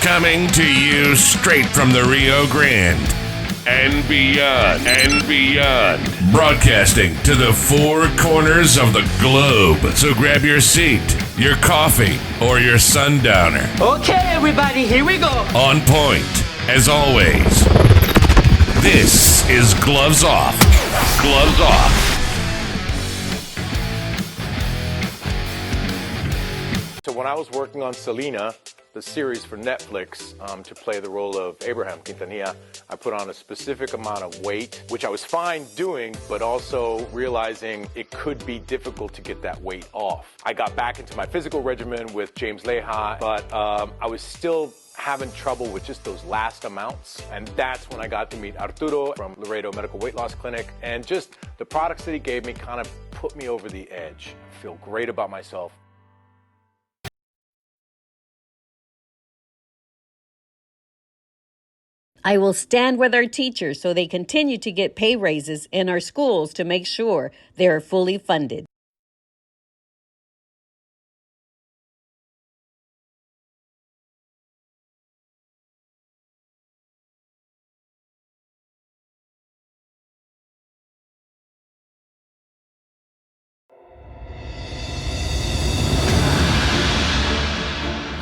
Coming to you straight from the Rio Grande and beyond. Broadcasting to the four corners of the globe. So grab your seat, your coffee, or your sundowner. Okay, everybody, here we go. On point, as always. This is Gloves Off. Gloves Off. So when I was working on Selena, the series for Netflix, to play the role of Abraham Quintanilla, I put on a specific amount of weight, which I was fine doing, but also realizing it could be difficult to get that weight off. I got back into my physical regimen with James Leha, but I was still having trouble with just those last amounts. And that's when I got to meet Arturo from Laredo Medical Weight Loss Clinic. And just the products that he gave me kind of put me over the edge. I feel great about myself. I will stand with our teachers so they continue to get pay raises in our schools to make sure they are fully funded.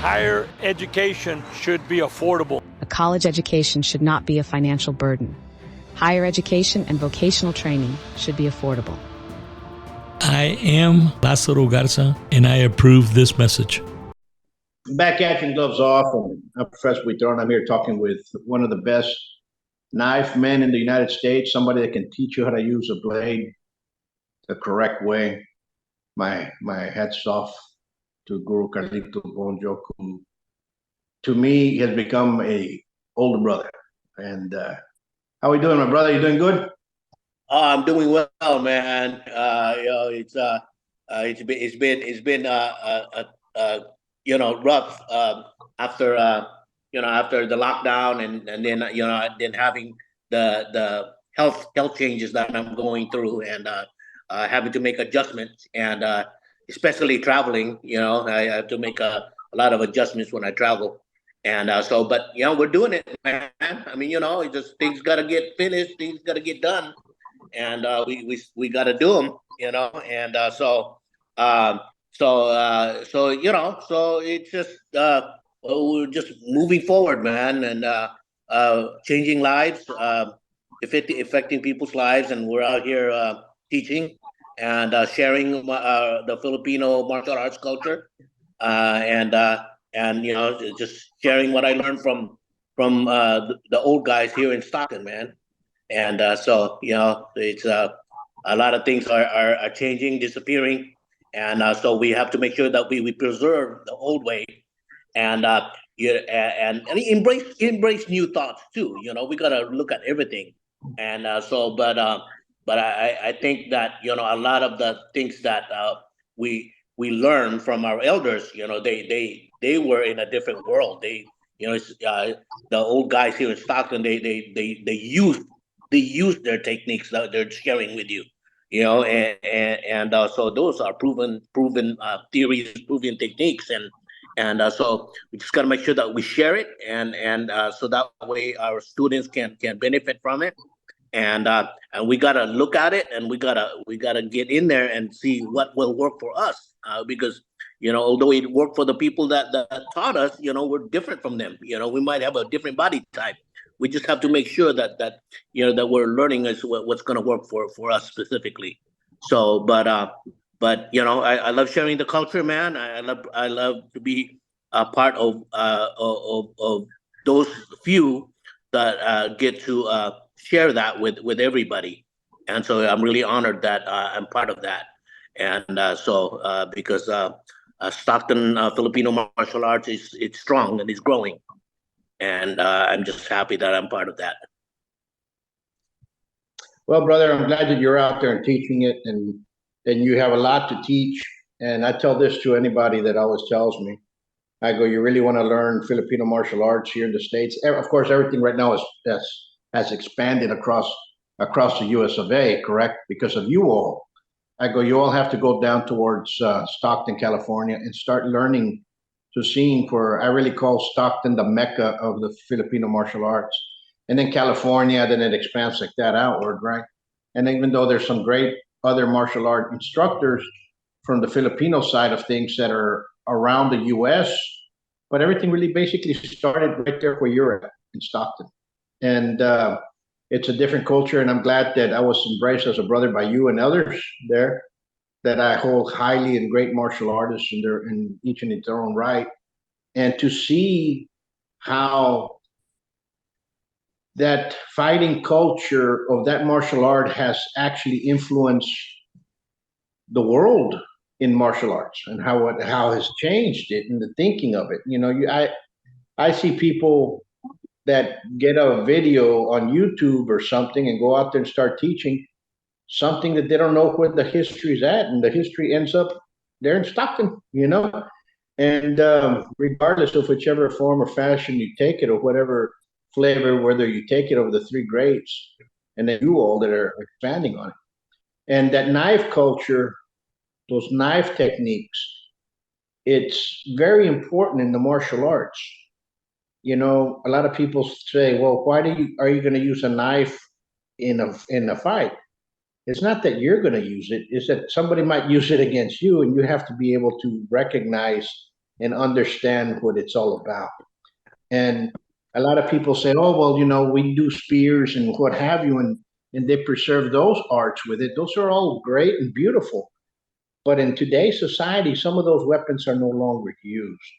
Higher education should be affordable. A college education should not be a financial burden. Higher education and vocational training should be affordable. I am Lázaro Garza, and I approve this message. Back at you, Gloves Off, and I'm Professor Buitron. I'm here talking with one of the best knife men in the United States, somebody that can teach you how to use a blade the correct way. My hats off to Guro Carlito Bonjoc, who to me has become a older brother. And how are we doing, my brother? You doing good? I'm doing well, man. It's been rough after after the lockdown and then having the health changes that I'm going through and having to make adjustments and especially traveling. I have to make a lot of adjustments when I travel. And but we're doing it, man. I mean, it's just things got to get finished, things got to get done, and we got to do them, And so it's just we're just moving forward, man, and changing lives, affecting people's lives, and we're out here teaching and sharing the Filipino martial arts culture, and just sharing what I learned from the old guys here in Stockton, man. And it's a lot of things are changing, disappearing, and so we have to make sure that we preserve the old way, and embrace new thoughts too. We got to look at everything, and but I think that a lot of the things that we learn from our elders, they were in a different world. The old guys here in Stockton, they use their techniques that they're sharing with you, and so those are proven theories, proven techniques, and so we just got to make sure that we share it, and so that way our students can benefit from it, and we got to look at it, and we gotta get in there and see what will work for us, because although it worked for the people that taught us, we're different from them. We might have a different body type. We just have to make sure that that we're learning is what's going to work for us specifically. So, but I love sharing the culture, man. I love to be a part of those few that get to share that with everybody, and so I'm really honored that I'm part of that. And because Stockton Filipino martial arts it's strong and it's growing, and I'm just happy that I'm part of that. Well, brother, I'm glad that you're out there and teaching it, and you have a lot to teach. And I tell this to anybody that always tells me, I go, you really want to learn Filipino martial arts here in the States? Of course, everything right now has expanded across the US of A, correct? Because of you all. I go, you all have to go down towards Stockton, California, and start learning to scene for, I really call Stockton the Mecca of the Filipino martial arts. And then California, then it expands like that outward, right? And even though there's some great other martial art instructors from the Filipino side of things that are around the US, but everything really basically started right there where you're at in Stockton. And it's a different culture, and I'm glad that I was embraced as a brother by you and others there that I hold highly in great martial artists in each in their own right. And to see how that fighting culture of that martial art has actually influenced the world in martial arts and how it has changed it and the thinking of it. I see people that get a video on YouTube or something and go out there and start teaching something that they don't know where the history is at, and the history ends up there in Stockton, And regardless of whichever form or fashion you take it, or whatever flavor, whether you take it over the three greats, and then you all that are expanding on it, and that knife culture, those knife techniques, it's very important in the martial arts. A lot of people say, "Well, why are you going to use a knife in a fight?" It's not that you're going to use it; it's that somebody might use it against you, and you have to be able to recognize and understand what it's all about. And a lot of people say, "Oh, well, we do spears and what have you," and they preserve those arts with it. Those are all great and beautiful. But in today's society, some of those weapons are no longer used.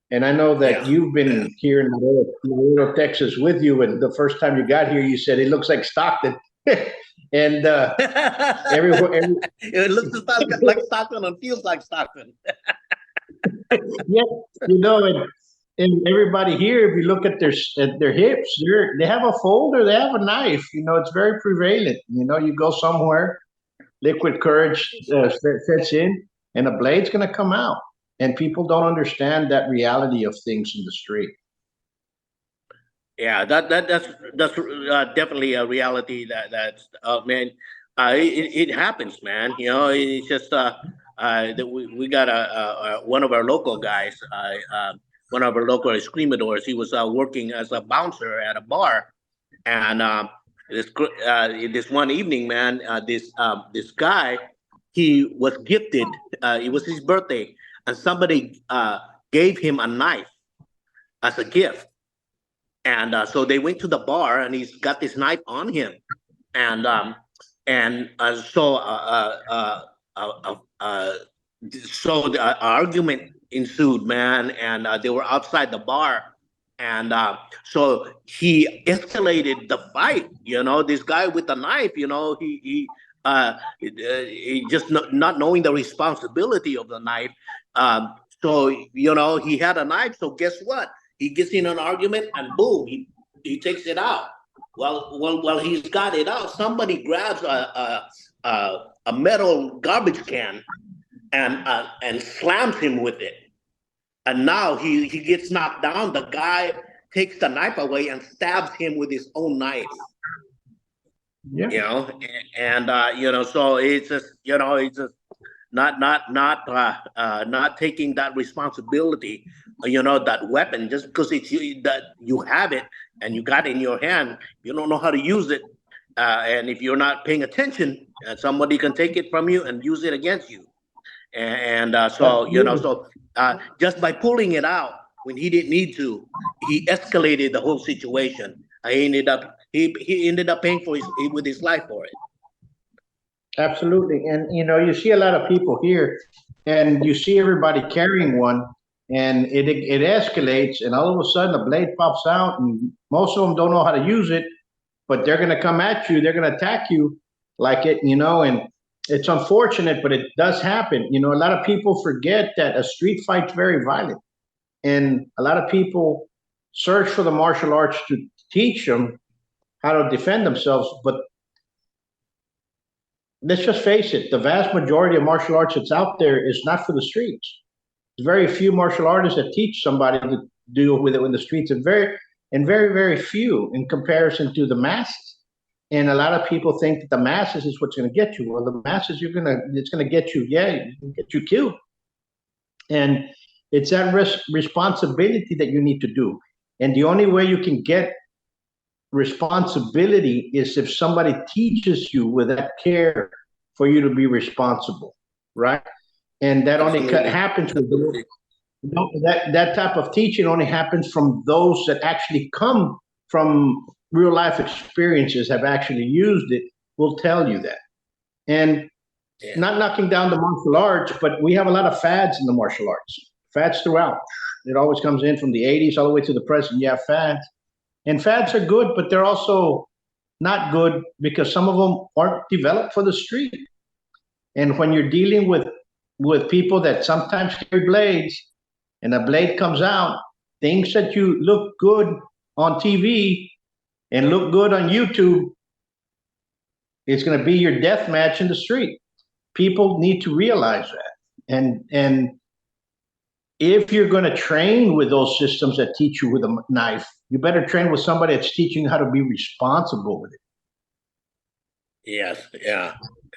And I know that you've been here in Laredo, Texas with you, and the first time you got here, you said it looks like Stockton. And it looks like Stockton and feels like Stockton. Yeah, and everybody here, if you look at their hips, they have a folder, they have a knife. It's very prevalent. You go somewhere, liquid courage sets in, and a blade's going to come out. And people don't understand that reality of things in the street. Yeah, that's definitely a reality that's man, it happens, man. It's just that we got one of our local guys, one of our local escrimadores. He was working as a bouncer at a bar, and this one evening, man, this guy, he was gifted. It was his birthday, and somebody gave him a knife as a gift. And so they went to the bar, and he's got this knife on him, and so the argument ensued, man, and they were outside the bar, and so he escalated the fight. This guy with the knife, he just not knowing the responsibility of the knife. So he had a knife. So guess what? He gets in an argument, and boom, he takes it out. Well, he's got it out. Somebody grabs a metal garbage can and slams him with it. And now he gets knocked down. The guy takes the knife away and stabs him with his own knife. Yeah. So it's just not taking that responsibility, that weapon, just because it's that you have it and you got it in your hand, you don't know how to use it, and if you're not paying attention, somebody can take it from you and use it against you, just by pulling it out when he didn't need to, he escalated the whole situation. He ended up paying with his life for it. Absolutely. And you see a lot of people here, and you see everybody carrying one, and it escalates, and all of a sudden a blade pops out, and most of them don't know how to use it, but they're going to come at you, they're going to attack you like it, and it's unfortunate, but it does happen. A lot of people forget that a street fight's very violent, and a lot of people search for the martial arts to teach them how to defend themselves, but let's just face it, the vast majority of martial arts that's out there is not for the streets. There's very few martial artists that teach somebody to deal with it in the streets, and very, very few in comparison to the masses. And a lot of people think that the masses is what's going to get you. Well, the masses, it's going to get you, get you killed. And It's that responsibility that you need to do. And the only way you can get responsibility is if somebody teaches you with that care for you to be responsible, right? And that only happens with that type of teaching only happens from those that actually come from real life experiences, have actually used it, will tell you that. And not knocking down the martial arts, but we have a lot of fads in the martial arts, fads throughout. It always comes in from the 80s all the way to the present. You have fads. And fads are good, but they're also not good because some of them aren't developed for the street. And when you're dealing with people that sometimes carry blades, and a blade comes out, things that you look good on TV and look good on YouTube, it's going to be your death match in the street. People need to realize that. And if you're going to train with those systems that teach you with a knife, you better train with somebody that's teaching you how to be responsible with it. Yes,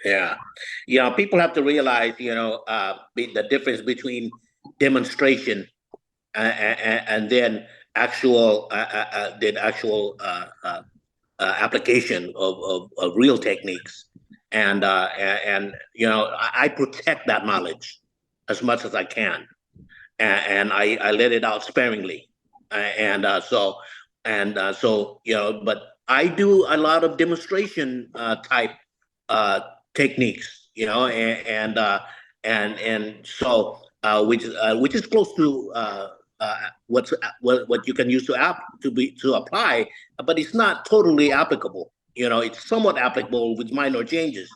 yeah. People have to realize, the difference between demonstration and then actual application of real techniques. And I protect that knowledge as much as I can, and I let it out sparingly. But I do a lot of demonstration type techniques, which is close to what you can use to apply, but it's not totally applicable. It's somewhat applicable with minor changes.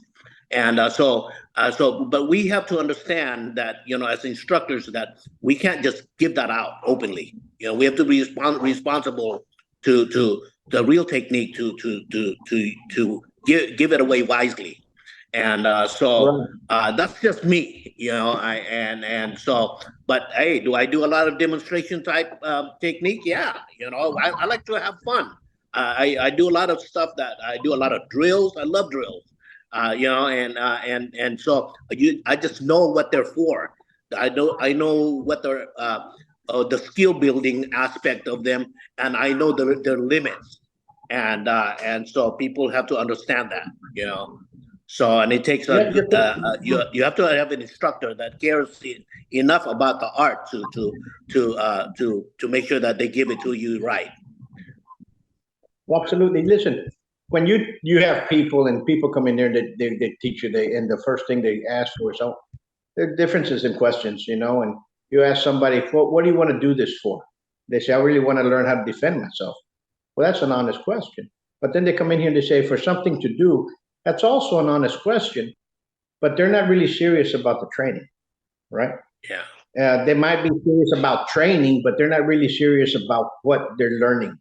And but we have to understand that, as instructors, that we can't just give that out openly. We have to be responsible to the real technique to give it away wisely. And that's just me, but hey, do I do a lot of demonstration type technique? Yeah, I like to have fun. I do a lot of stuff that I do a lot of drills. I love drills, I just know what they're for. I know what they're the skill building aspect of them, and I know their limits, and so people have to understand that, So, and it takes you have to have an instructor that cares enough about the art to make sure that they give it to you right. Absolutely. Listen, when you have people and people come in there and they teach you, and the first thing they ask for is, there are differences in questions, and you ask somebody, what do you want to do this for? They say, I really want to learn how to defend myself. Well, that's an honest question. But then they come in here and they say, for something to do, that's also an honest question, but they're not really serious about the training, right? Yeah. They might be serious about training, but they're not really serious about what they're learning.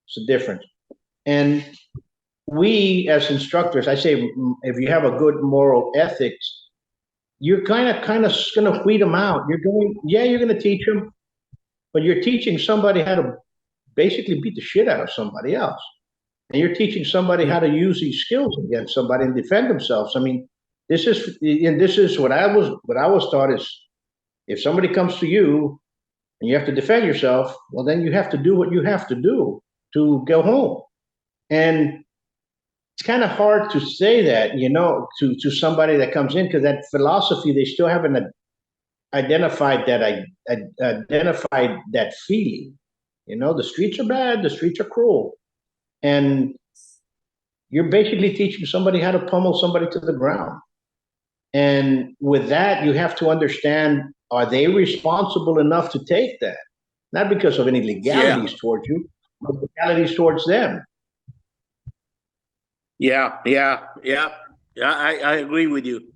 It's a difference. And we, as instructors, I say, if you have a good moral ethics, you're kind of going to weed them out. You're going to teach them, but you're teaching somebody how to basically beat the shit out of somebody else. And you're teaching somebody how to use these skills against somebody and defend themselves. I mean, this is what I was taught is, if somebody comes to you and you have to defend yourself, well, then you have to do what you have to do to go home. And it's kind of hard to say that, to somebody that comes in, because that philosophy, they still haven't identified that feeling. The streets are bad, the streets are cruel. And you're basically teaching somebody how to pummel somebody to the ground. And with that, you have to understand, are they responsible enough to take that? Not because of any legalities towards you, but legalities towards them. Yeah. I agree with you.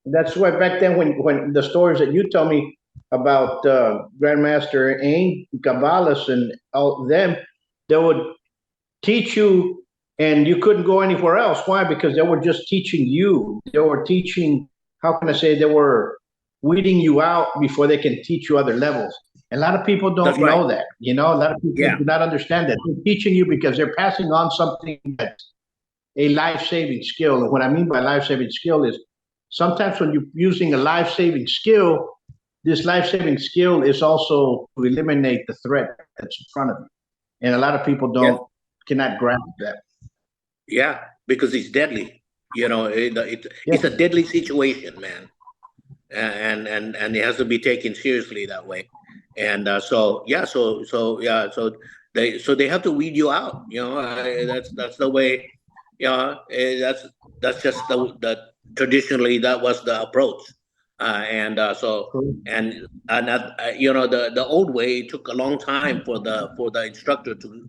That's why back then, when the stories that you tell me about Grandmaster Ain, Caballas, and all them, they would teach you, and you couldn't go anywhere else. Why? Because they were just teaching you. They were teaching. How can I say? They were weeding you out before they can teach you other levels. A lot of people don't know that. A lot of people do not understand that. They're teaching you because they're passing on something that's a life-saving skill. And what I mean by life-saving skill is sometimes when you're using a life-saving skill, this life-saving skill is also to eliminate the threat that's in front of you. And a lot of people cannot grasp that. Yeah, because it's deadly. It's a deadly situation, man, and it has to be taken seriously that way. And they have to weed you out. That's the way. That's just the traditionally that was the approach. The old way, it took a long time for the instructor to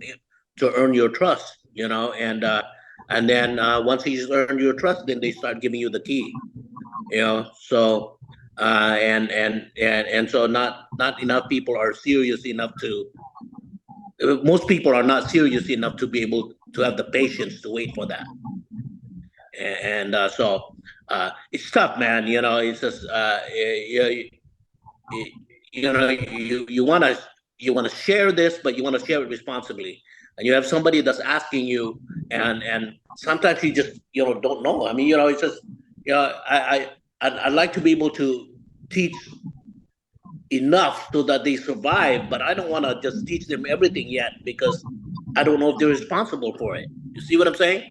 earn your trust. And then once he's earned your trust, then they start giving you the key. So so not enough people are serious enough to. Most people are not serious enough to be able to have the patience to wait for that. It's tough, man. It's just you want to share this, but you want to share it responsibly. And you have somebody that's asking you, and sometimes you just don't know. I mean, it's just I'd like to be able to teach enough so that they survive, but I don't want to just teach them everything yet because I don't know if they're responsible for it. You see what I'm saying?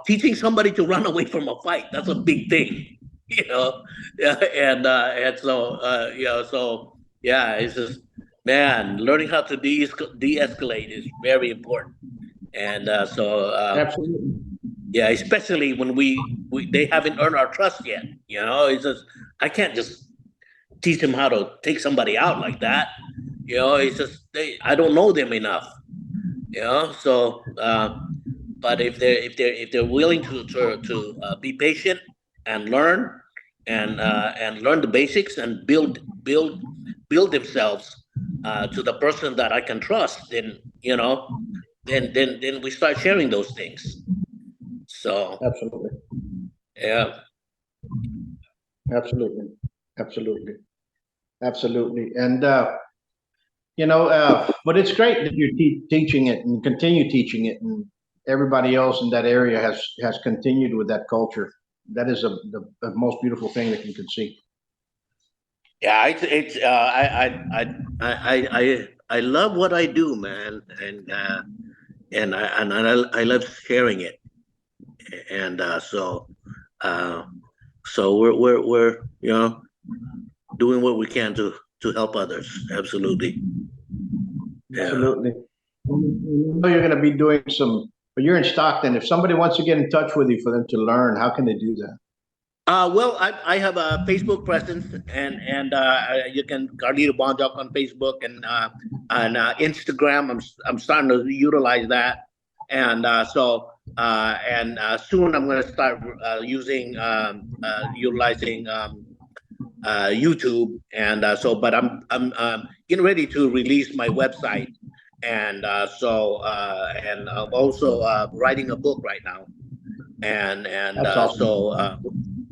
Teaching somebody to run away from a fight, that's a big thing. It's just, man, learning how to de-escalate is very important. Absolutely. Yeah, especially when they haven't earned our trust yet. It's just, I can't just teach them how to take somebody out like that. It's just I don't know them enough. But if they're willing to be patient and learn and learn the basics and build themselves to the person that I can trust, then then we start sharing those things. So absolutely, yeah, absolutely, and but it's great that you're teaching it and continue teaching it, and everybody else in that area has continued with that culture. That is the most beautiful thing that you can see. Yeah, I love what I do, man, and I love sharing it, and so we're doing what we can to help others. Absolutely. Absolutely. You're going to be doing some, but you're in Stockton. If somebody wants to get in touch with you for them to learn, how can they do that? Well, I have a Facebook presence, and you can Carlito Bonjoc on Facebook and Instagram. I'm starting to utilize that, and soon I'm going to start utilizing YouTube, and but I'm getting ready to release my website, and I'm also writing a book right now, and awesome.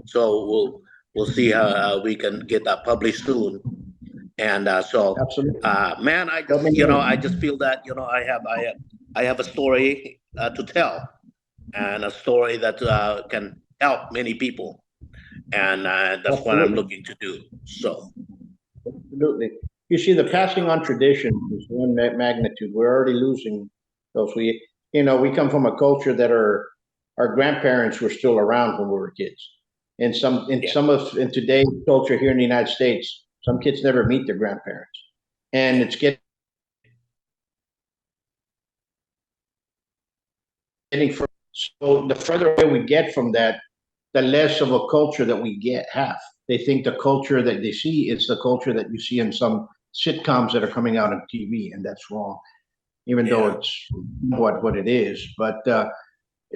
So we'll see how we can get that published soon, and absolutely, man, I just feel that I have a story to tell, and a story that can help many people, and that's absolutely. what I'm looking to do. So absolutely, you see, the passing on tradition is one magnitude. We're already losing those. We come from a culture that our grandparents were still around when we were kids. In today's culture here in the United States, some kids never meet their grandparents, and it's getting further. So the further away we get from that, the less of a culture that we have. They think the culture that they see is the culture that you see in some sitcoms that are coming out on TV, and that's wrong. Even though it's what it is, but.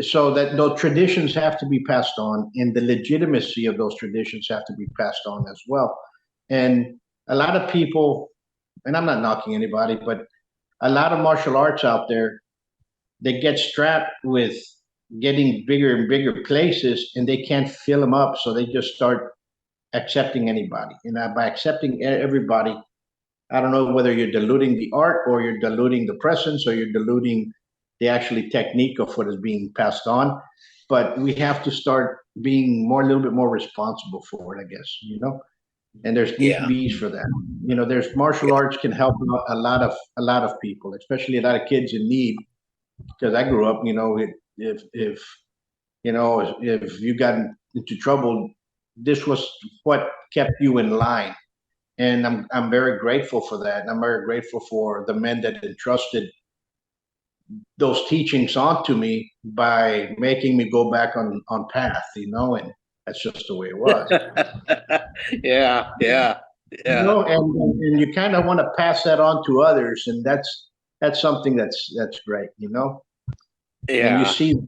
So that those traditions have to be passed on, and the legitimacy of those traditions have to be passed on as well. And a lot of people, and I'm not knocking anybody, but a lot of martial arts out there, they get strapped with getting bigger and bigger places, and they can't fill them up, so they just start accepting anybody. And by accepting everybody, I don't know whether you're diluting the art or you're diluting the presence or you're diluting the actually technique of what is being passed on. But we have to start being a little bit more responsible for it, I guess, and there's need be's for that. There's martial arts can help out a lot of people, especially a lot of kids in need. Because I grew up, if you got into trouble, this was what kept you in line. And I'm very grateful for that. And I'm very grateful for the men that entrusted those teachings onto me by making me go back on path, and that's just the way it was. Yeah. And you kind of want to pass that on to others, and that's something that's great, Yeah. And you see.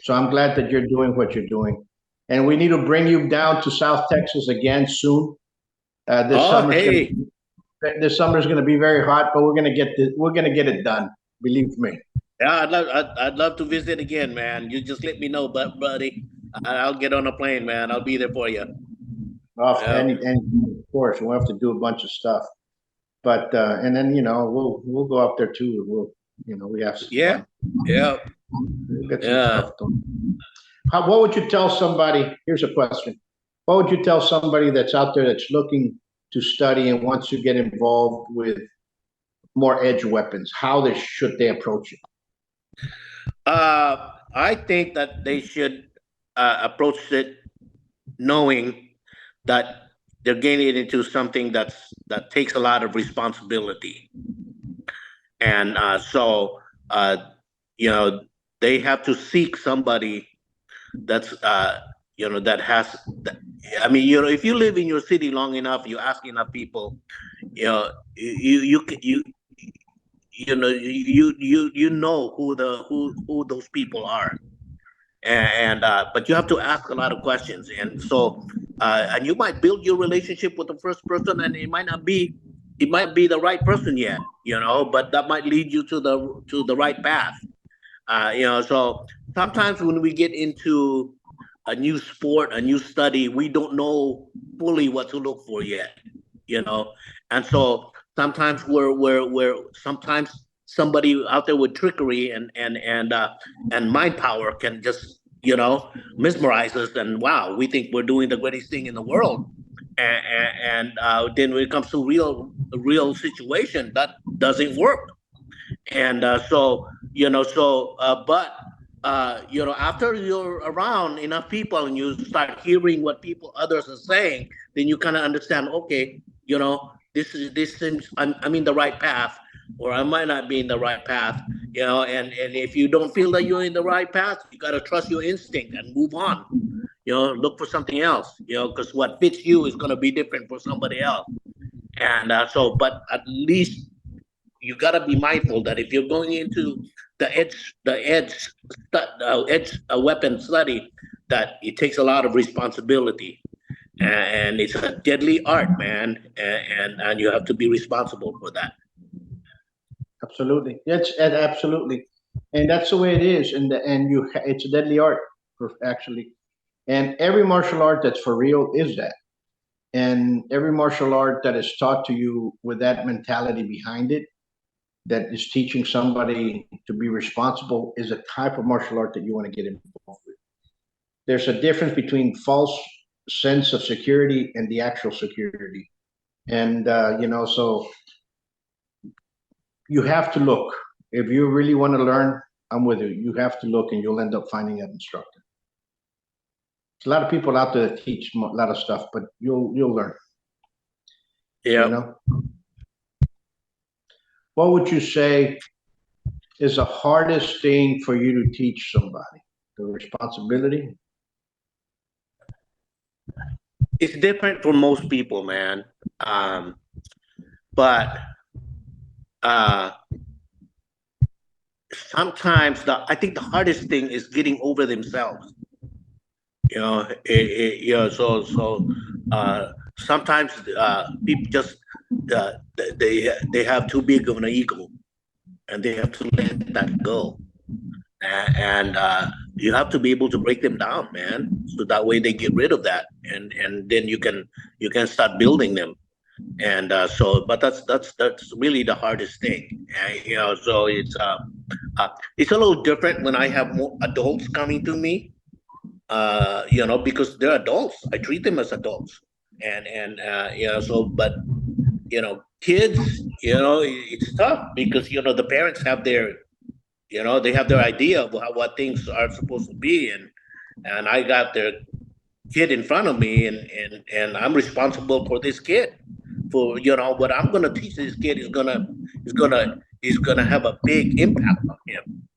So I'm glad that you're doing what you're doing, and we need to bring you down to South Texas again soon. This summer's going to be very hot, but we're going to get it done. Believe me. Yeah, I'd love to visit again, man. You just let me know, buddy. I'll get on a plane, man. I'll be there for you. And of course, we'll have to do a bunch of stuff, but and then we'll go up there too. We have some fun. We'll get some stuff done. What would you tell somebody? Here's a question. What would you tell somebody that's out there that's looking to study and wants to get involved with more edge weapons? How should they approach it? I think that they should approach it knowing that they're getting into something that takes a lot of responsibility, and so they have to seek somebody that's that has. If you live in your city long enough, you ask enough people, you know who those people are, and but you have to ask a lot of questions, and so and you might build your relationship with the first person, and it might be the right person yet, but that might lead you to the right path, So sometimes when we get into a new sport, a new study, we don't know fully what to look for yet, and so sometimes we're sometimes somebody out there with trickery and mind power can just mesmerize us, and wow, we think we're doing the greatest thing in the world, and then when it comes to real situation, that doesn't work, and after you're around enough people and you start hearing what others are saying, then you kind of understand, okay, this seems I'm in the right path, or I might not be in the right path, and if you don't feel that you're in the right path, you got to trust your instinct and move on, look for something else, because what fits you is going to be different for somebody else. And but at least you got to be mindful that if you're going into the edge weapon study, that it takes a lot of responsibility, and it's a deadly art, man, and you have to be responsible for that. Absolutely, absolutely, and that's the way it is, it's a deadly art, actually, and every martial art that's for real is that, and every martial art that is taught to you with that mentality behind it, that is teaching somebody to be responsible, is a type of martial art that you want to get involved with. There's a difference between false sense of security and the actual security, and so you have to look. If you really want to learn, I'm with you. You have to look, and you'll end up finding an instructor. There's a lot of people out there that teach a lot of stuff, but you'll learn. Yeah. What would you say is the hardest thing for you to teach somebody? The responsibility? It's different for most people, man. But sometimes I think the hardest thing is getting over themselves. Sometimes people just they have too big of an ego, and they have to let that go, and you have to be able to break them down, man, so that way they get rid of that, and then you can start building them, And but that's really the hardest thing. So it's a little different when I have more adults coming to me. Because they're adults. I treat them as adults, and so but kids, it's tough because the parents have their they have their idea of what things are supposed to be, and I got their kid in front of me, and I'm responsible for this kid. For what I'm gonna teach this kid is gonna have a big impact on him.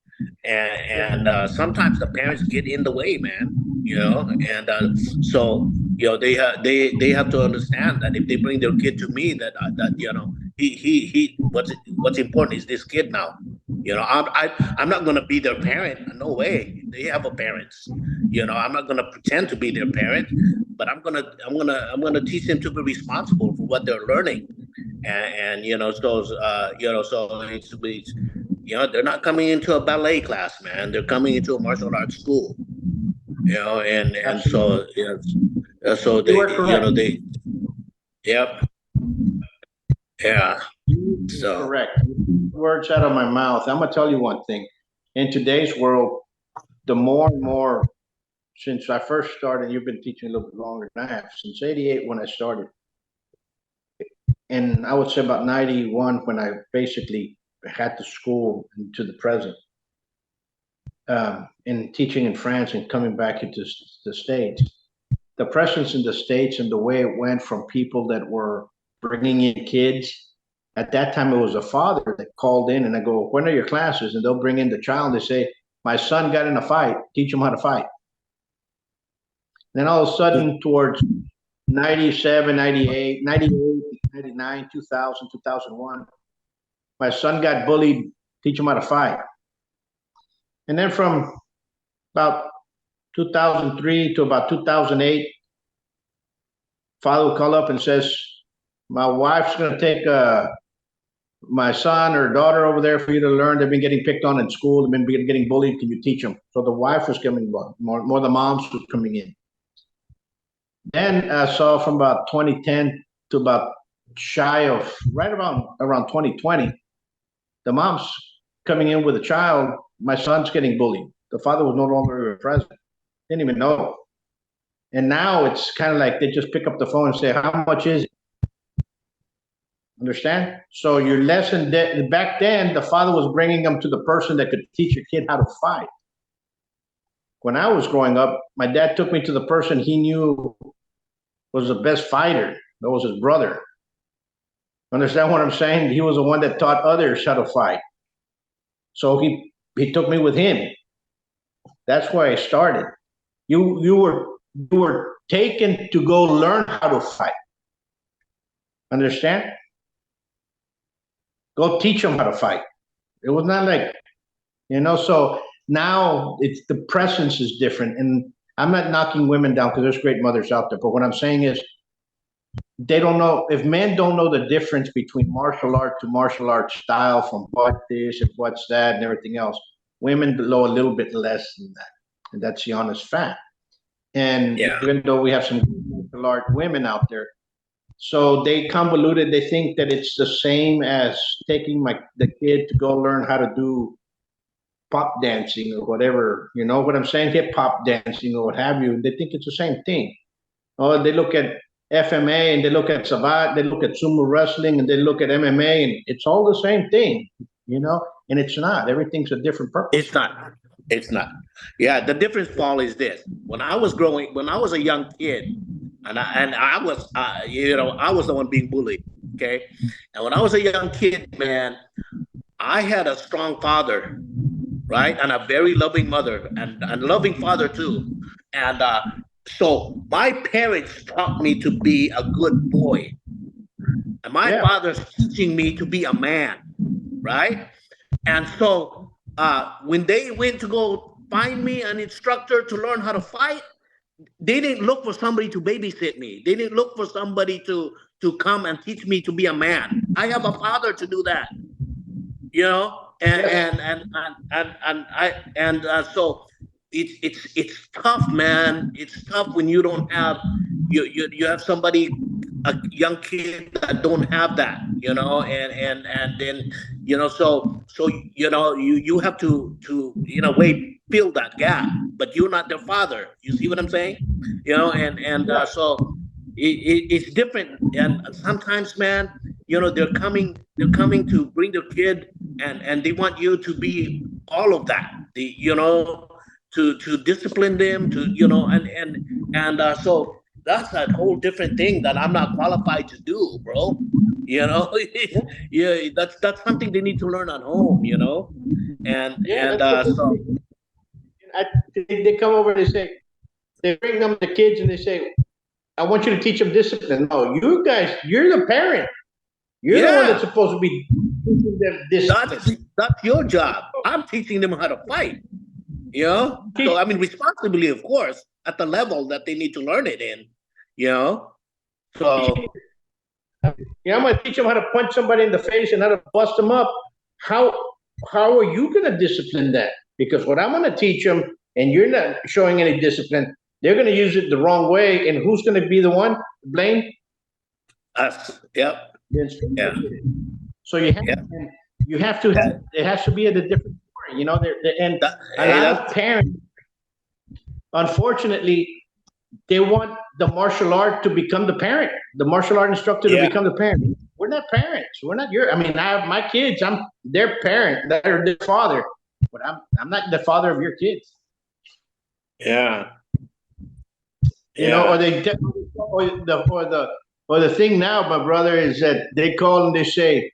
And sometimes the parents get in the way, man. And so they have to understand that if they bring their kid to me, that he what's important is this kid now. I'm not gonna be their parent. No way. They have a parents. I'm not gonna pretend to be their parent, but I'm gonna teach them to be responsible for what they're learning. And so it's they're not coming into a ballet class, man. They're coming into a martial arts school. And so so they yep. Yeah. So correct. Words out of my mouth. I'm gonna tell you one thing. In today's world, the more and more, since I first started, you've been teaching a little bit longer than I have. Since '88 when I started, and I would say about '91 when I basically had the school to the present, in teaching in France and coming back into the States, the presence in the States and the way it went from people that were bringing in kids. At that time, it was a father that called in, and I go, "When are your classes?" And they'll bring in the child. And they say, "My son got in a fight. Teach him how to fight." Then all of a sudden, towards 97, 98, 98, 99, 2000, 2001, my son got bullied. Teach him how to fight. And then from about 2003 to about 2008, father would call up and says, "My wife's going to take my son or daughter over there for you to learn. They've been getting picked on in school. They've been getting bullied. Can you teach them?" So the wife was coming, more the moms was coming in. Then I saw from about 2010 to about shy of right around 2020, the mom's coming in with a child. My son's getting bullied. The father was no longer present. Didn't even know. And now it's kind of like they just pick up the phone and say, "How much is it?" Understand? So your lesson back then, the father was bringing them to the person that could teach your kid how to fight. When I was growing up, my dad took me to the person he knew was the best fighter. That was his brother. Understand what I'm saying? He was the one that taught others how to fight. So he took me with him. That's where I started. You were taken to go learn how to fight. Understand? Go teach them how to fight. It was not like, so now it's the presence is different. And I'm not knocking women down because there's great mothers out there. But what I'm saying is they don't know, if men don't know the difference between martial art to martial art style from what this and what's that and everything else, women know a little bit less than that. And that's the honest fact. And even though we have some martial art women out there, so they convoluted, they think that it's the same as taking the kid to go learn how to do pop dancing or whatever, you know what I'm saying? Hip hop dancing or what have you. They think it's the same thing. Oh, they look at FMA and they look at Savat, they look at sumo wrestling and they look at MMA and it's all the same thing, and it's not. Everything's a different purpose. It's not. Yeah, the difference, Paul, is this. When I was a young kid, and I was, I was the one being bullied, okay? And when I was a young kid, man, I had a strong father, right? And a very loving mother and loving father too. And so my parents taught me to be a good boy. And my father's teaching me to be a man, right? And so when they went to go find me an instructor to learn how to fight, they didn't look for somebody to babysit me. They didn't look for somebody to come and teach me to be a man. I have a father to do that, so it's tough, man. It's tough when you don't have you have somebody young kid that don't have that, and then, so you have to in a way fill that gap, but you're not their father. You see what I'm saying? So it's different, and sometimes, man, they're coming to bring their kid, and they want you to be all of that, to discipline them, so that's a whole different thing that I'm not qualified to do, bro. Yeah, that's something they need to learn at home, so they come over and they say, they bring them the kids and they say, I want you to teach them discipline. No, you guys, you're the parent. You're the one that's supposed to be teaching them discipline. That's your job. I'm teaching them how to fight. So I mean, responsibly, of course, at the level that they need to learn it in. So I'm going to teach them how to punch somebody in the face and how to bust them up. How are you going to discipline that? Because what I'm going to teach them, and you're not showing any discipline, they're going to use it the wrong way, and who's going to be the one to blame? Us. Yep. Yeah. So you have to have, it has to be at a different story, and a lot of parents, unfortunately, they want the martial art to become the parent, the martial art instructor to become the parent. We're not parents. We're not I have my kids, I'm their parent, they're their father, but I'm not the father of your kids. Yeah. Or the thing now, my brother, is that they call and they say,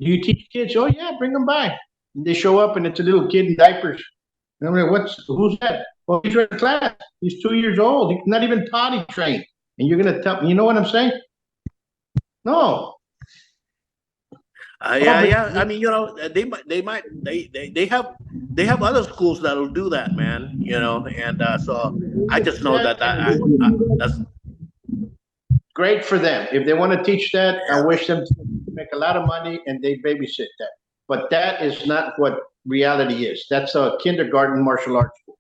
do you teach kids? Oh yeah, bring them by. And they show up and it's a little kid in diapers. And I'm like, who's that? Well, he's in class. He's 2 years old. He's not even potty trained. And you're gonna tell me, you know what I'm saying? No. Yeah. I mean, they have other schools that'll do that, man. And so I just know that that's great for them. If they want to teach that, I wish them to make a lot of money and they babysit that. But that is not what reality is. That's a kindergarten martial arts school.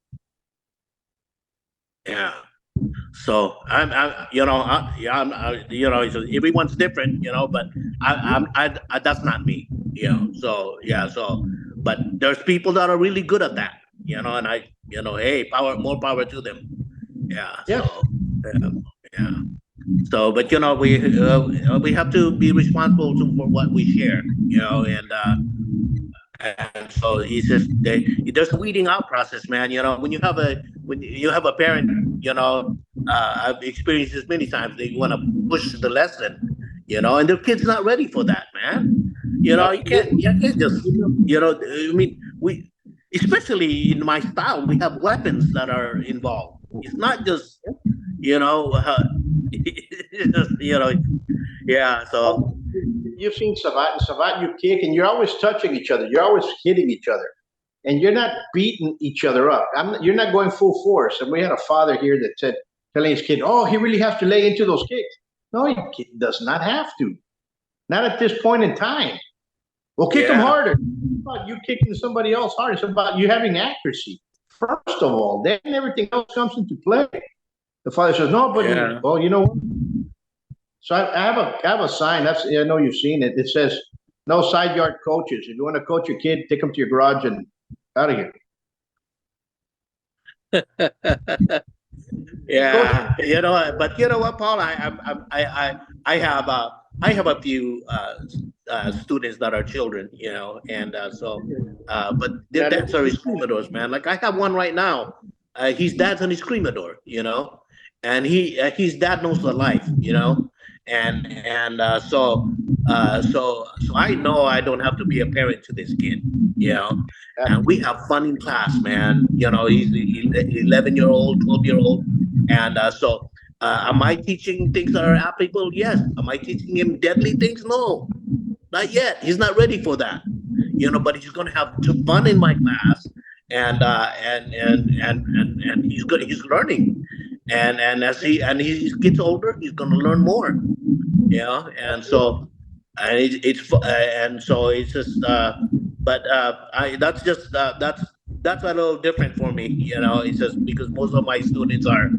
Yeah. So everyone's different, but I that's not me, So yeah, but there's people that are really good at that, and I, hey, more power to them. Yeah. Yeah. So, yeah. So, but we have to be responsible for what we share, and so it's just there's a weeding out process, man. When you have a parent, I've experienced this many times. They want to push the lesson, and their kid's not ready for that, man. You can't just, I mean, especially in my style, we have weapons that are involved. It's not just, yeah. So you've seen Savat, you kick, and you're always touching each other. You're always hitting each other, and you're not beating each other up. You're not going full force. And we had a father here that said, telling his kid, "Oh, he really has to lay into those kicks." No, he does not have to. Not at this point in time. Well, kick them harder. It's about you kicking somebody else harder. It's about you having accuracy first of all. Then everything else comes into play. The father says, "No, but well, you know what?" So I have a sign. I know you've seen it. It says, "No side yard coaches. If you want to coach your kid, take them to your garage and out of here." Yeah, but you know what, Paul? I have a few students that are children, and but their dads are screamadors, man. Like I have one right now. His dad's an screamador, and his dad knows the life, and so I know I don't have to be a parent to this kid, and we have fun in class, man. He's 11-year-old, 12-year-old, and so am I teaching things that are applicable? Yes. Am I teaching him deadly things? No, not yet. He's not ready for that, but he's going to have fun in my class, and he's good. He's learning. And as he gets older, he's going to learn more, and so it's just that's a little different for me, it's just because most of my students are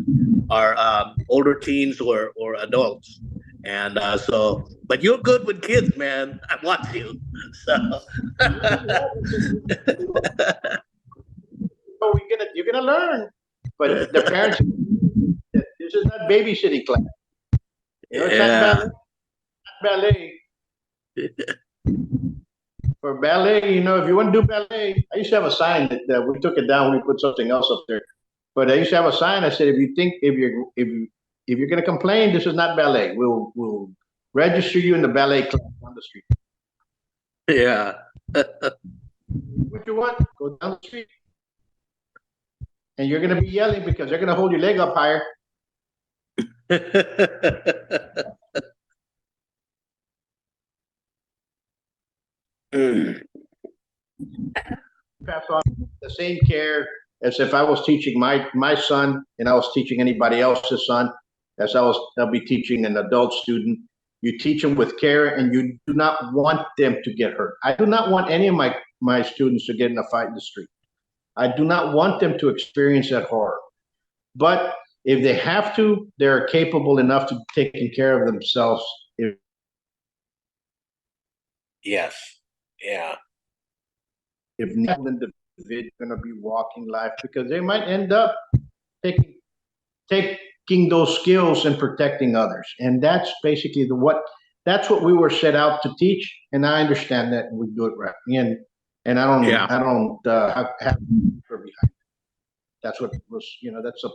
older teens or adults, And so, but you're good with kids, man. I watch you. So, Oh, you're gonna learn, but the parents. This is not babysitting class. You know, it's yeah. not ballet. For ballet, you know, if you want to do ballet, I used to have a sign that we took it down. We put something else up there. But I used to have a sign. I said, if you're going to complain, this is not ballet. We'll register you in the ballet class on the street. Yeah. What you want? Go down the street, and you're going to be yelling because they're going to hold your leg up higher. Pass on the same care as if I was teaching my son and I was teaching anybody else's son, I'll be teaching an adult student. You teach them with care, and you do not want them to get hurt. I do not want any of my students to get in a fight in the street. I do not want them to experience that horror. But if they have to, they're capable enough to taking care of themselves. Yes. Yeah. If not, then the individual going to be walking life, because they might end up taking those skills and protecting others. And that's basically that's what we were set out to teach. And I understand that we do it right. And I don't have for behind. That's what was, that's a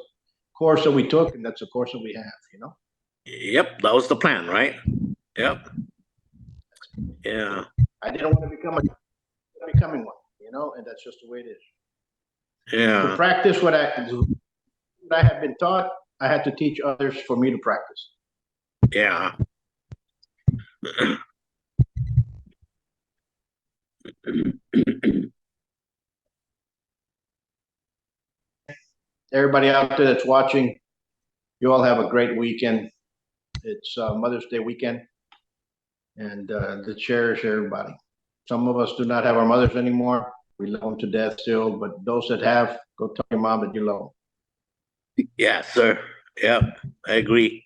course that we took, and that's a course that we have, Yep, that was the plan, right? Yep. Yeah. I didn't want to becoming one, and that's just the way it is. Yeah. To practice what I have been taught, I had to teach others for me to practice. Yeah. Everybody out there that's watching, you all have a great weekend. It's Mother's Day weekend, and to cherish everybody. Some of us do not have our mothers anymore. We love them to death still, but those that have, go tell your mom that you love them. Yeah, sir. Yep, I agree.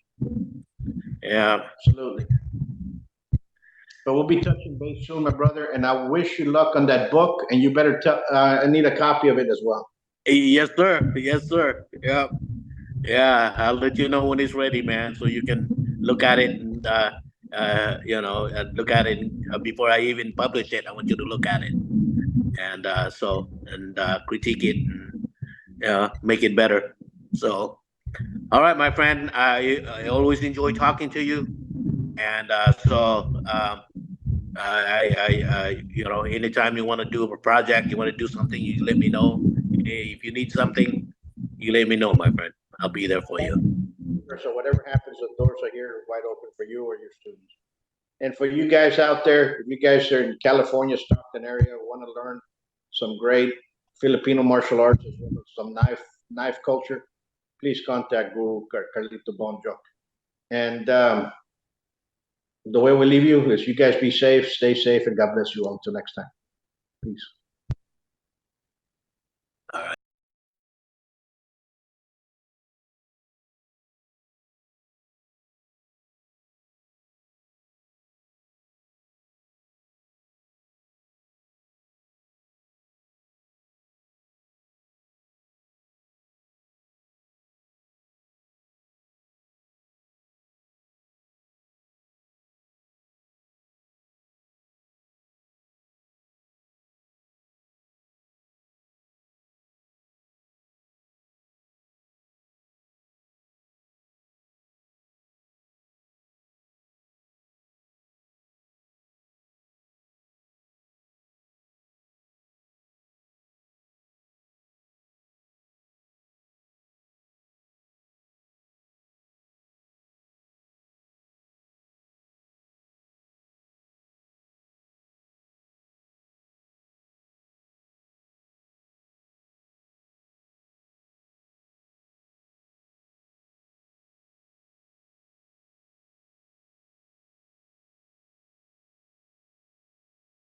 Yeah, absolutely. But we'll be touching base soon, my brother, and I wish you luck on that book. And you better I need a copy of it as well. Yes, sir. Yes, sir. Yeah, yeah. I'll let you know when it's ready, man, so you can look at it and look at it before I even publish it. I want you to look at it and critique it and make it better. So, all right, my friend. I always enjoy talking to you, and anytime you want to do a project, you want to do something, you let me know. If you need something, you let me know, my friend. I'll be there for you. So whatever happens, the doors are here wide open for you or your students. And for you guys out there, if you guys are in California, Stockton area, want to learn some great Filipino martial arts as well as some knife culture, please contact Guro Carlito Bonjoc. And the way we leave you is you guys be safe, stay safe, and God bless you all. Until next time. Peace.